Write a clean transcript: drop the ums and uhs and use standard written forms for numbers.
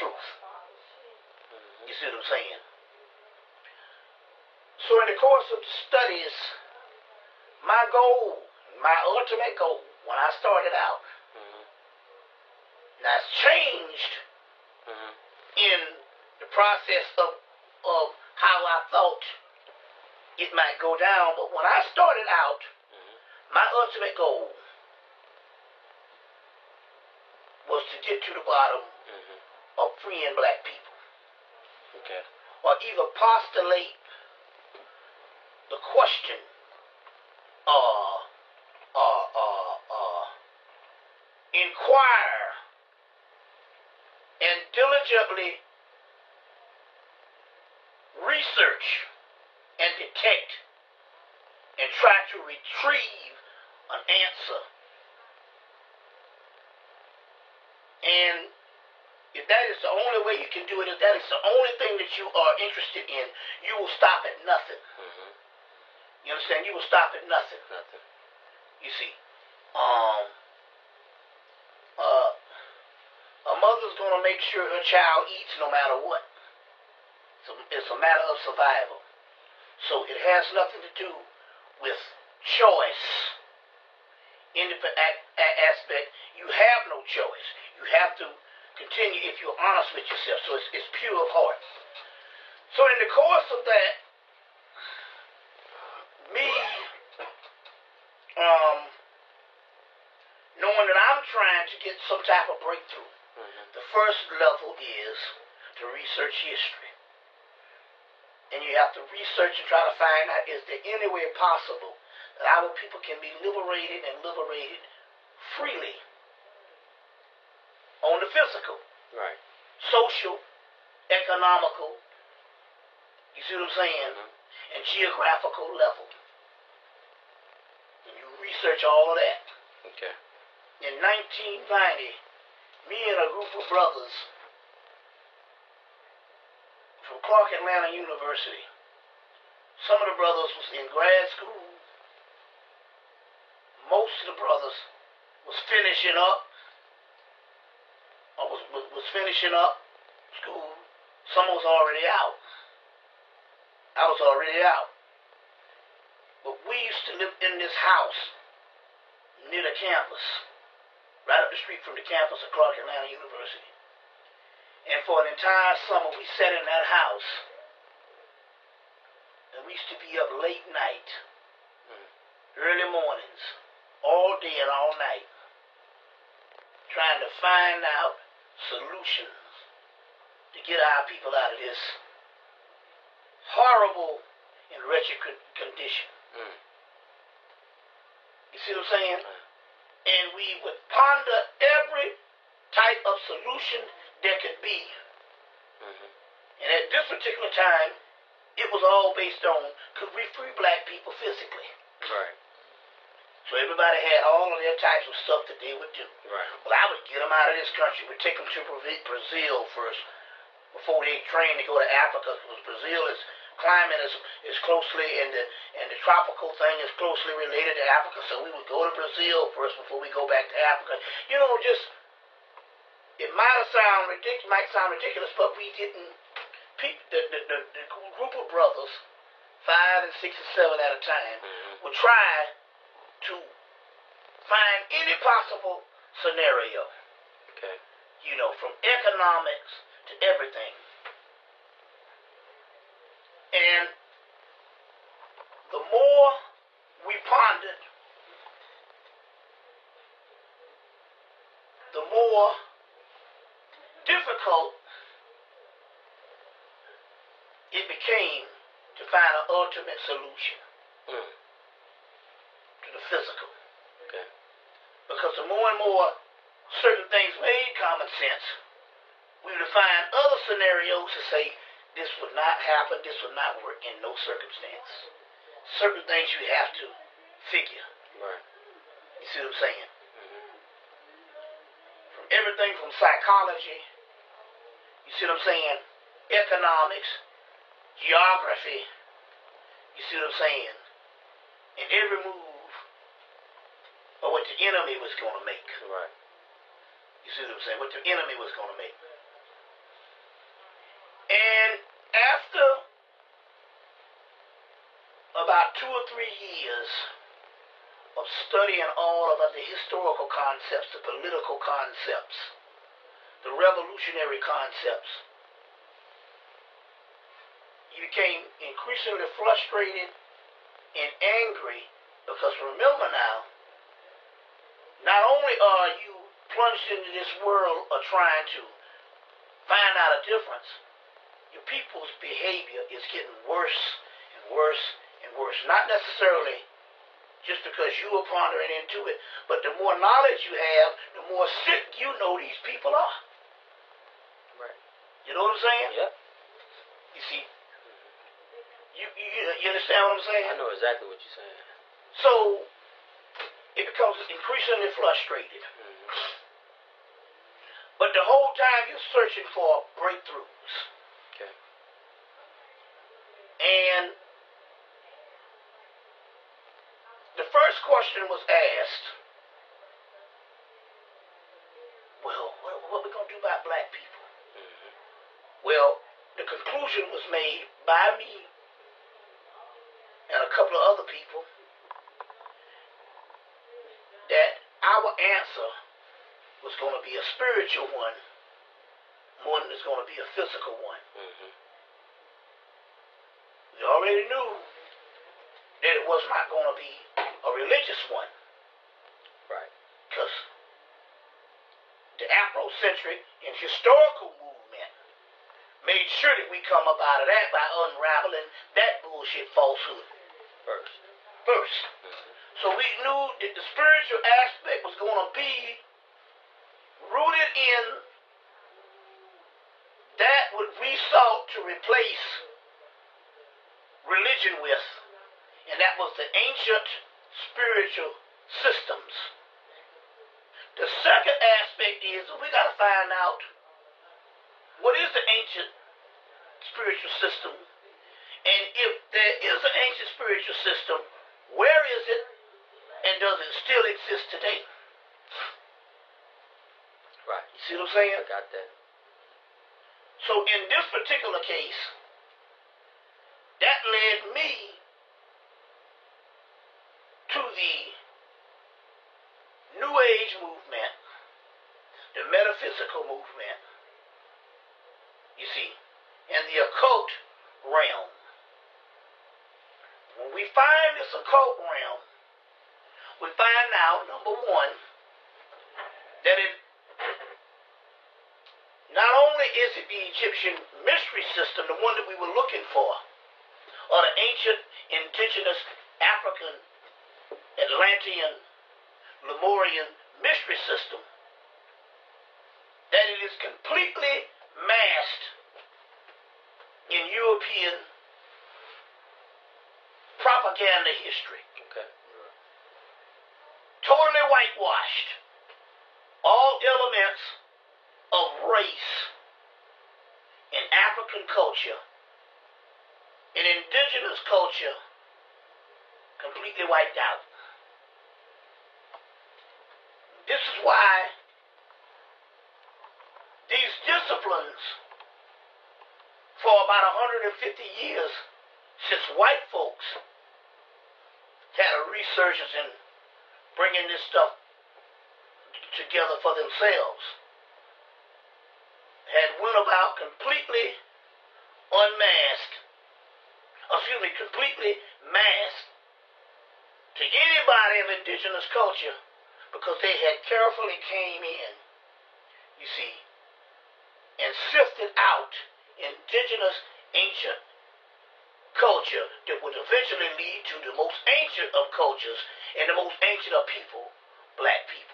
truth. You see what I'm saying? So in the course of the studies, my goal, my ultimate goal, when I started out, that's changed in the process of how I thought it might go down. But when I started out, my ultimate goal was to get to the bottom of freeing black people. Okay. Or either postulate the question, inquire and diligently research and detect and try to retrieve an answer. And if that is the only way you can do it, if that is the only thing that you are interested in, you will stop at nothing. You understand? You will stop at nothing. You see, a mother's going to make sure her child eats no matter what. So it's a matter of survival. So it has nothing to do with choice. In the aspect, you have no choice. You have to continue if you're honest with yourself. So it's pure of heart. So in the course of that, me knowing that I'm trying to get some type of breakthrough, the first level is to research history. And you have to research and try to find out, is there any way possible that our people can be liberated and liberated freely on the physical, right, social, economical, you see what I'm saying, and geographical level. And you research all of that. Okay. In 1990, me and a group of brothers from Clark Atlanta University, some of the brothers was in grad school, most of the brothers was finishing up, or was finishing up school. Some was already out. I was already out. But we used to live in this house near the campus, right up the street from the campus of Clark Atlanta University. And for an entire summer, we sat in that house, and we used to be up late night, early mornings, all day and all night, trying to find out solutions to get our people out of this horrible and wretched condition. You see what I'm saying? And we would ponder every type of solution there could be. And at this particular time, it was all based on, could we free black people physically? Right. So everybody had all of their types of stuff that they would do. Right. Well, I would get them out of this country. We'd take them to Brazil first, before they trained to go to Africa, because Brazil is climate is closely, and the tropical thing is closely related to Africa. So we would go to Brazil first before we go back to Africa. You know, just it might sound ridiculous, but we didn't. The group of brothers, 5 and 6 and 7 at a time, would try to find any possible scenario. Okay. You know, from economics to everything. And the more we pondered, the more difficult it became to find an ultimate solution to the physical. Okay. Because the more and more certain things made common sense, we would find other scenarios to say, this would not happen, this would not work in no circumstance. Certain things you have to figure. Right. You see what I'm saying? From everything from psychology, you see what I'm saying? Economics, geography, you see what I'm saying? And every move of what the enemy was going to make. Right. You see what I'm saying? What the enemy was going to make. about 2 or 3 years of studying all of the historical concepts, the political concepts, the revolutionary concepts, you became increasingly frustrated and angry because remember now, not only are you plunged into this world of trying to find out a difference, your people's behavior is getting worse and worse and worse. Not necessarily just because you are pondering into it, but the more knowledge you have, the more sick you know these people are. Right. You know what I'm saying? Yep. You see, you understand what I'm saying? I know exactly what you're saying. So, it becomes increasingly frustrated. But the whole time you're searching for breakthroughs. Okay. And the first question was asked, well, what are we going to do about black people? Well, the conclusion was made by me and a couple of other people that our answer was going to be a spiritual one more than it's going to be a physical one. We already knew that it was not going to be a religious one. Right. Because the Afrocentric and historical movement made sure that we come up out of that by unraveling that bullshit falsehood first. So we knew that the spiritual aspect was going to be rooted in that what we sought to replace religion with, and that was the ancient spiritual systems. The second aspect is we got to find out what is the ancient spiritual system, and if there is an ancient spiritual system, where is it, and does it still exist today? Right. You see what I'm saying? I got that. So in this particular case, that led me to the New Age movement, the metaphysical movement, you see, and the occult realm. When we find this occult realm, we find out, number one, that it not only is it the Egyptian mystery system, the one that we were looking for, or the ancient indigenous African, Atlantean, Lemurian mystery system, that it is completely masked in European propaganda history. Okay. Totally whitewashed. All elements of race in African culture, in indigenous culture, completely wiped out. This is why these disciplines, for about 150 years, since white folks had a resurgence in bringing this stuff together for themselves, had went about completely completely masked to anybody of indigenous culture, because they had carefully came in, you see, and sifted out indigenous ancient culture that would eventually lead to the most ancient of cultures and the most ancient of people, black people.